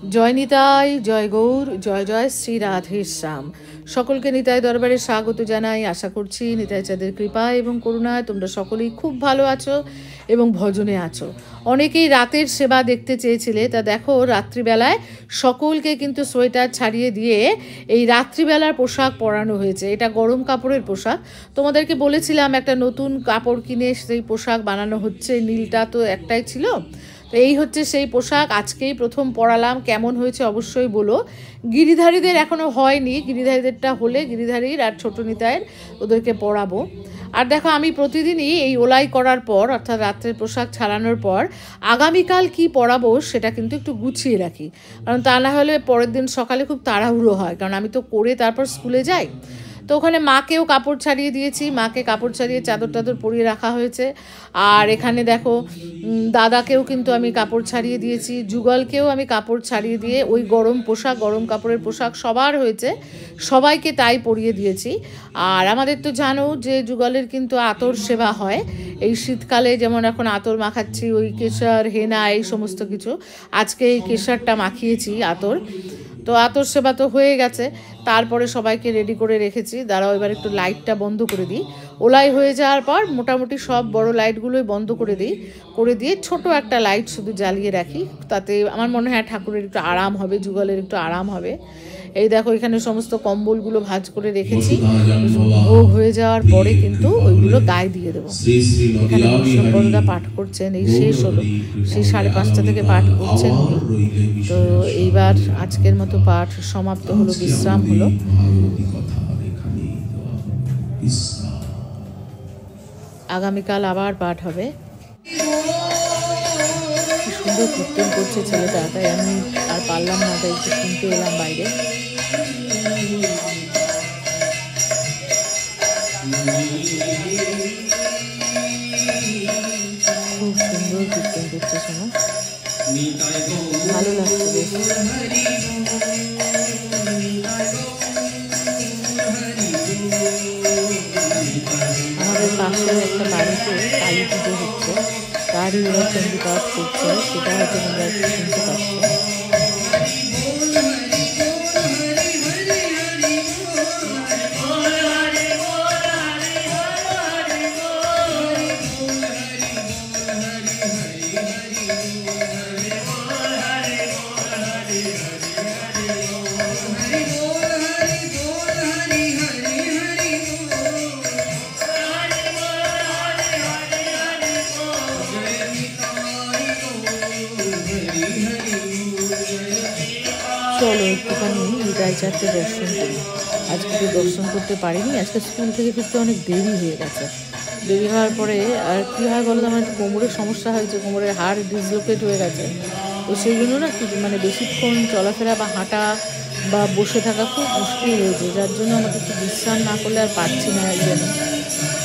জয় নিতাই, জয় গৌর, জয় জয় শ্রী রাধেশ্যাম। সকলকে নিতাই দরবারে স্বাগত জানাই। আশা করছি নিতাই চাঁদের কৃপা এবং করুণায় তোমরা সকলেই খুব ভালো আছো এবং ভজনে আছো। অনেকেই রাতের সেবা দেখতে চেয়েছিলে, তা দেখো রাত্রিবেলায় সকলকে কিন্তু সোয়েটার ছাড়িয়ে দিয়ে এই রাত্রিবেলার পোশাক পরানো হয়েছে। এটা গরম কাপড়ের পোশাক। তোমাদেরকে বলেছিলাম একটা নতুন কাপড় কিনে সেই পোশাক বানানো হচ্ছে, নীলটা তো একটাই ছিল। তো এই হচ্ছে সেই পোশাক, আজকেই প্রথম পরালাম। কেমন হয়েছে অবশ্যই বলো। গিরিধারীদের এখনও হয়নি, গিরিধারীদেরটা হলে গিরিধারীর আর ছোট নিতাইয়ের ওদেরকে পরাবো। আর দেখো আমি প্রতিদিনই এই ওলাই করার পর অর্থাৎ রাত্রের পোশাক ছাড়ানোর পর আগামীকাল কি পরাবো সেটা কিন্তু একটু গুছিয়ে রাখি, কারণ তা না হলে পরের দিন সকালে খুব তাড়াহুড়ো হয়, কারণ আমি তো করে তারপর স্কুলে যাই। তো ওখানে মাকেও কাপড় ছাড়িয়ে দিয়েছি, মাকে কাপড় ছাড়িয়ে চাদর টাদর পরিয়ে রাখা হয়েছে। আর এখানে দেখো দাদাকেও কিন্তু আমি কাপড় ছাড়িয়ে দিয়েছি, যুগলকেও আমি কাপড় ছাড়িয়ে দিয়ে ওই গরম পোশাক, গরম কাপড়ের পোশাক সবার হয়েছে, সবাইকে তাই পরিয়ে দিয়েছি। আর আমাদের তো জানো যে যুগলের কিন্তু আতর সেবা হয় এই শীতকালে, যেমন এখন আতর মাখাচ্ছি, ওই কেশর হেনা এই সমস্ত কিছু। আজকে এই কেশরটা মাখিয়েছি আতর। তো আতর সেবা তো হয়ে গেছে, তারপরে সবাইকে রেডি করে রেখেছি। দাঁড়াও এবার একটু লাইটটা বন্ধ করে দিই। ওলাই হয়ে যাওয়ার পর মোটামুটি সব বড় লাইটগুলোই বন্ধ করে দিই, করে দিয়ে ছোট একটা লাইট শুধু জ্বালিয়ে রাখি। তাতে আমার মনে হয় ঠাকুরের একটু আরাম হবে, যুগলের একটু আরাম হবে। এই দেখো এখানে সমস্ত কম্বলগুলো ভাঁজ করে রেখেছি। ভোগ হয়ে যাওয়ার পরে কিন্তু ওইগুলো গায়ে দিয়ে দেবো। এখানে সম্পদা পাঠ করছেন, এই শেষ হলো, সেই 5:30 থেকে পাঠ করছেন। তো এইবার আজকের মতো পাঠ সমাপ্ত হলো, বিশ্রাম হলো। আগামীকাল আবার পাঠ হবে। কি সুন্দর কীর্তন করছে ছেলেটা, তাই আমি আর পারলাম না, তাই একটু শুনতে এলাম বাইরে। খুব সুন্দর কীর্তন করছে, শোনো, ভালো লাগছে বেশ। আমাদের পাশের একটা বাড়িতে কালী পুজো হচ্ছে, তারই ওরা চণ্ডীপাঠ করছে, সেটা হয়তো তোমরা একটু শুনতে পাচ্ছ। চলো একটুখানি নিতাই চাঁদকে দর্শন করি। আজকে তো দর্শন করতে পারিনি, আজকে স্কুল থেকে ফিরতে অনেক দেরি হয়ে গেছে। দেরি হওয়ার পরে আর কী হয় বলো তো, আমার একটু কোমরের সমস্যা হয়েছে, কোমরের হাড় ডিসলোকেট হয়ে গেছে। তো সেই জন্য না কি মানে বেশিক্ষণ চলাফেরা বা হাঁটা বা বসে থাকা খুব মুশকিল হয়েছে, যার জন্য আমাকে একটু বিশ্রাম না করলে আর পারছি না একজন।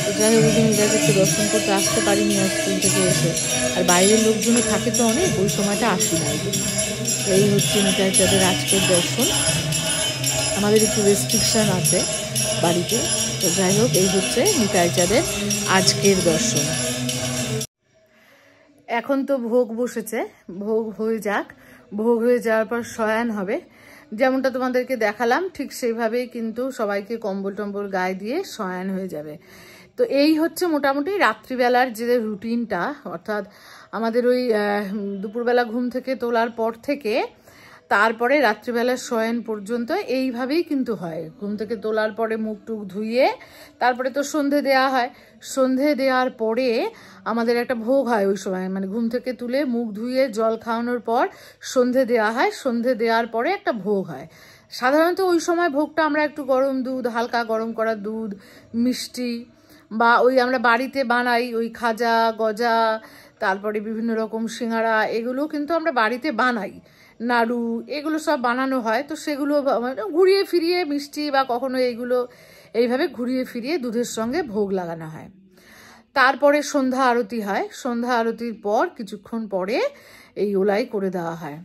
তো যাই হোক, ওই জন্য নিতাইকে একটু দর্শন করতে আসতে পারিনি আর স্কুল থেকে এসে। আর বাইরের লোকজনও থাকে তো অনেক, ওই সময়টা আসি না। এই জন্য এই হচ্ছে নিতাই চাঁদের আজকের দর্শন। আমাদের একটু রেস্ট্রিকশান আছে বাড়িতে, তো যাই হোক এই হচ্ছে নিতাই চাঁদের আজকের দর্শন। এখন তো ভোগ বসেছে, ভোগ হয়ে যাক, ভোগ হয়ে যাওয়ার পর শয়ান হবে। যেমনটা তোমাদেরকে দেখালাম ঠিক সেইভাবেই কিন্তু সবাইকে কম্বল টম্বল গায়ে দিয়ে শয়ান হয়ে যাবে। তো এই হচ্ছে মোটামুটি রাত্রিবেলার যে রুটিনটা, অর্থাৎ আমাদের ওই দুপুরবেলা ঘুম থেকে তোলার পর থেকে তারপরে রাত্রিবেলার শয়ন পর্যন্ত এইভাবেই কিন্তু হয়। ঘুম থেকে তোলার পরে মুখ টুক ধুইয়ে তারপরে তো সন্ধে দেওয়া হয়, সন্ধে দেওয়ার পরে আমাদের একটা ভোগ হয় ওই সময়, মানে ঘুম থেকে তুলে মুখ ধুয়ে জল খাওয়ানোর পর সন্ধে দেওয়া হয়, সন্ধে দেওয়ার পরে একটা ভোগ হয়। সাধারণত ওই সময় ভোগটা আমরা একটু গরম দুধ, হালকা গরম করা দুধ, মিষ্টি, বা ওই আমরা বাড়িতে বানাই ওই খাজা গজা, তারপরে বিভিন্ন রকম সিঙ্গারা, এগুলো কিন্তু আমরা বাড়িতে বানাই, নাড়ু, এগুলো সব বানানো হয়। তো সেগুলো ঘুরিয়ে ফিরিয়ে মিষ্টি বা কখনো এইগুলো এইভাবে ঘুরিয়ে ফিরিয়ে দুধের সঙ্গে ভোগ লাগানো হয়। তারপরে সন্ধ্যা আরতি হয়, সন্ধ্যা আরতির পর কিছুক্ষণ পরে এই ওলাই করে দেওয়া হয়।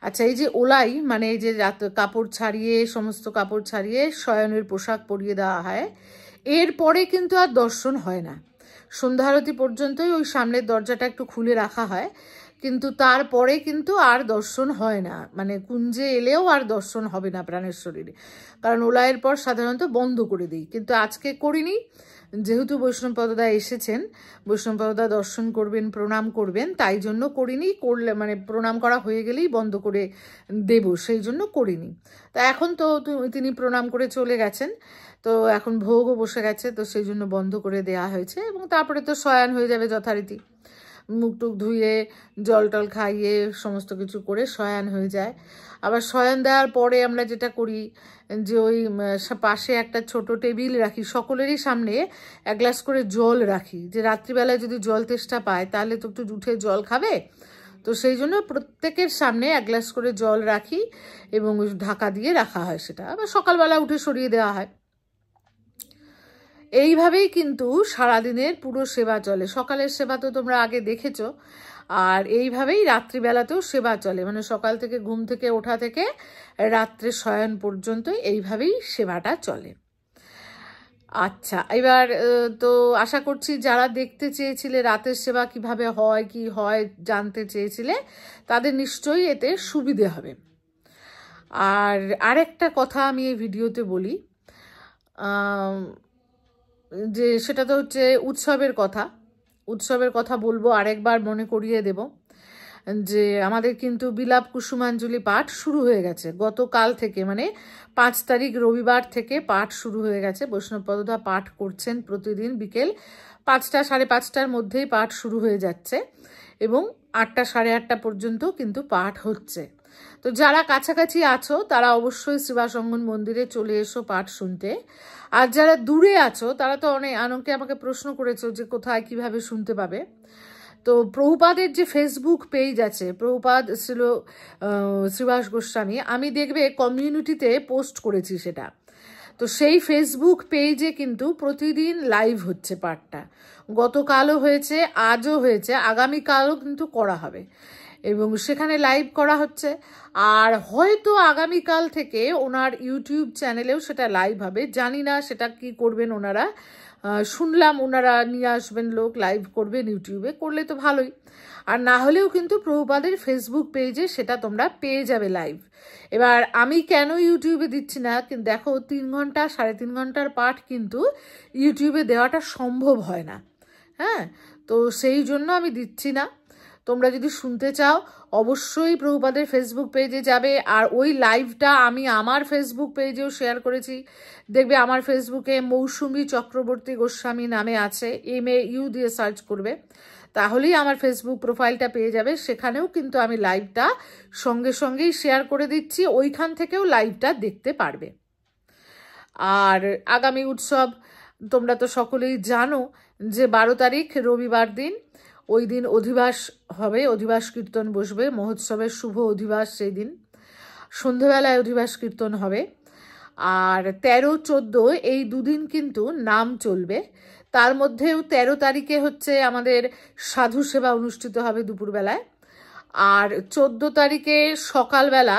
আচ্ছা, এই যে ওলাই মানে এই যে কাপড় ছাড়িয়ে, সমস্ত কাপড় ছাড়িয়ে শয়নের পোশাক পরিয়ে দেওয়া হয়, এরপরে কিন্তু আর দর্শন হয় না। সন্ধ্যা আরতি পর্যন্তই ওই সামনের দরজাটা একটু খুলে রাখা হয়, কিন্তু তারপরে কিন্তু আর দর্শন হয় না, মানে কুঞ্জে এলেও আর দর্শন হবে না প্রাণেশ্বরীর, কারণ ওলায়ের পর সাধারণত বন্ধ করে দিই। কিন্তু আজকে করিনি, যেহেতু বৈষ্ণবপদদা এসেছেন, বৈষ্ণবপদদা দর্শন করবেন, প্রণাম করবেন, তাই জন্য করিনি। করলে মানে প্রণাম করা হয়ে গেলেই বন্ধ করে দেব, সেই জন্য করিনি। তা এখন তো তিনি প্রণাম করে চলে গেছেন, তো এখন ভোগও বসে গেছে, তো সেই জন্য বন্ধ করে দেয়া হয়েছে। এবং তারপরে তো শয়ান হয়ে যাবে যথারীতি, মুখ টুক ধুয়ে জল টল খাইয়ে সমস্ত কিছু করে শয়ান হয়ে যায়। আবার শয়ান দেওয়ার পরে আমরা যেটা করি যে ওই পাশে একটা ছোট টেবিল রাখি, সকলেরই সামনে এক গ্লাস করে জল রাখি, যে রাত্রিবেলায় যদি জল তেষ্টা পায় তাহলে তো একটু উঠে জল খাবে, তো সেই জন্য প্রত্যেকের সামনে এক গ্লাস করে জল রাখি এবং ঢাকা দিয়ে রাখা হয়, সেটা আবার সকালবেলা উঠে সরিয়ে দেওয়া হয়। এইভাবেই কিন্তু সারাদিনের পুরো সেবা চলে। সকালের সেবা তো তোমরা আগে দেখেছো, আর এইভাবেই রাত্রিবেলাতেও সেবা চলে, মানে সকাল থেকে ঘুম থেকে ওঠা থেকে রাত্রে শয়ন পর্যন্ত এইভাবেই সেবাটা চলে। আচ্ছা, এবার তো আশা করছি যারা দেখতে চেয়েছিলে রাতের সেবা কিভাবে হয় কি হয় জানতে চেয়েছিলে, তাদের নিশ্চয়ই এতে সুবিধে হবে। আর আরেকটা কথা আমি এই ভিডিওতে বলি, যে সেটা তো হচ্ছে উৎসবের কথা বলবো, আরেকবার মনে করিয়ে দেব যে আমাদের কিন্তু বিলাপ কুসুমাঞ্জলি পাঠ শুরু হয়ে গেছে গতকাল থেকে, মানে 5 তারিখ রবিবার থেকে পাঠ শুরু হয়ে গেছে। বৈষ্ণবপদদা পাঠ করছেন প্রতিদিন বিকেল 5টা 5:30টার মধ্যেই পাঠ শুরু হয়ে যাচ্ছে এবং 8টা 8:30 পর্যন্ত কিন্তু পাঠ হচ্ছে। তো যারা কাছাকাছি আছো তারা অবশ্যই শ্রীবাসঙ্গন মন্দিরে চলে এসো পাঠ শুনতে। আর যারা দূরে আছো তারা তো অনেকে আমাকে প্রশ্ন করেছো যে কোথায় কিভাবে শুনতে পাবে। তো প্রভুপাদের যে ফেসবুক পেজ আছে, প্রভুপাদ শ্রীবাস গোস্বামী, আমি দেখবে কমিউনিটিতে পোস্ট করেছি সেটা, তো সেই ফেসবুক পেজে কিন্তু প্রতিদিন লাইভ হচ্ছে পাঠটা। গতকালও হয়েছে, আজও হয়েছে, আগামীকালও কিন্তু করা হবে এবং সেখানে লাইভ করা হচ্ছে। আর হয়তো আগামীকাল থেকে ওনার ইউটিউব চ্যানেলেও সেটা লাইভ হবে, জানি না সেটা কি করবেন ওনারা। শুনলাম ওনারা নিয়ে আসবেন লোক, লাইভ করবেন ইউটিউবে, করলে তো ভালোই। আর না হলেও কিন্তু প্রভুপাদের ফেসবুক পেজে সেটা তোমরা পেয়ে যাবে লাইভ। এবার আমি কেন ইউটিউবে দিচ্ছি না, কিন্তু দেখো 3 ঘন্টা 3.5 ঘন্টার পাঠ কিন্তু ইউটিউবে দেওয়াটা সম্ভব হয় না, হ্যাঁ, তো সেই জন্য আমি দিচ্ছি না। তোমরা যদি শুনতে চাও অবশ্যই প্রভুপাদের ফেসবুক পেজে যাবে, আর ওই লাইভটা আমি আমার ফেসবুক পেজেও শেয়ার করেছি। দেখবে আমার ফেসবুকে মৌসুমী চক্রবর্তী গোস্বামী নামে আছে, MAU দিয়ে সার্চ করবে, তাহলেই আমার ফেসবুক প্রোফাইলটা পেয়ে যাবে। সেখানেও কিন্তু আমি লাইভটা সঙ্গে সঙ্গেই শেয়ার করে দিচ্ছি, ওইখান থেকেও লাইভটা দেখতে পারবে। আর আগামী উৎসব তোমরা তো সকলেই জানো যে 12 তারিখ রবিবার দিন, ওই দিন অধিবাস হবে, অধিবাস কীর্তন বসবে, মহোৎসবের শুভ অধিবাস, সেই দিন সন্ধ্যেবেলায় অধিবাস কীর্তন হবে। আর 13-14 এই দুদিন কিন্তু নাম চলবে। তার মধ্যেও 13 তারিখে হচ্ছে আমাদের সাধু সেবা অনুষ্ঠিত হবে দুপুরবেলায়, আর 14 তারিখে সকালবেলা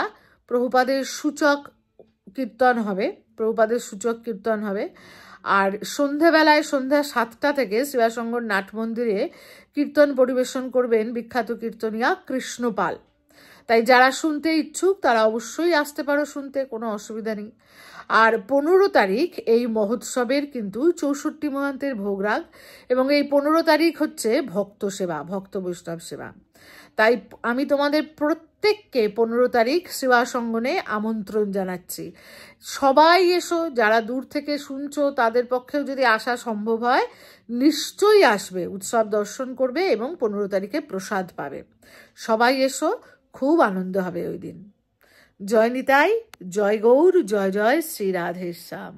প্রভুপাদের সূচক কীর্তন হবে, আর সন্ধ্যেবেলায় সন্ধ্যা 7টা থেকে শ্রীবাসঙ্গর নাট মন্দিরে কীর্তন পরিবেশন করবেন বিখ্যাত কীর্তনিয়া কৃষ্ণপাল। তাই যারা শুনতে ইচ্ছুক তারা অবশ্যই আসতে পারো শুনতে, কোনো অসুবিধা নেই। আর 15 তারিখ এই মহোৎসবের কিন্তু 64 মহান্তের ভোগরাগ, এবং এই 15 তারিখ হচ্ছে ভক্ত সেবা, ভক্ত বৈষ্ণব সেবা। তাই আমি তোমাদের প্রত্যেককে 15 তারিখ শ্রীবাসঙ্গনে আমন্ত্রণ জানাচ্ছি। সবাই এসো, যারা দূর থেকে শুনছো তাদের পক্ষেও যদি আসা সম্ভব হয় নিশ্চয়ই আসবে, উৎসব দর্শন করবে এবং 15 তারিখে প্রসাদ পাবে। সবাই এসো, খুব আনন্দ হবে ওই দিন। জয় নিতাই, জয় গৌর, জয় জয় শ্রী রাধেশ্যাম।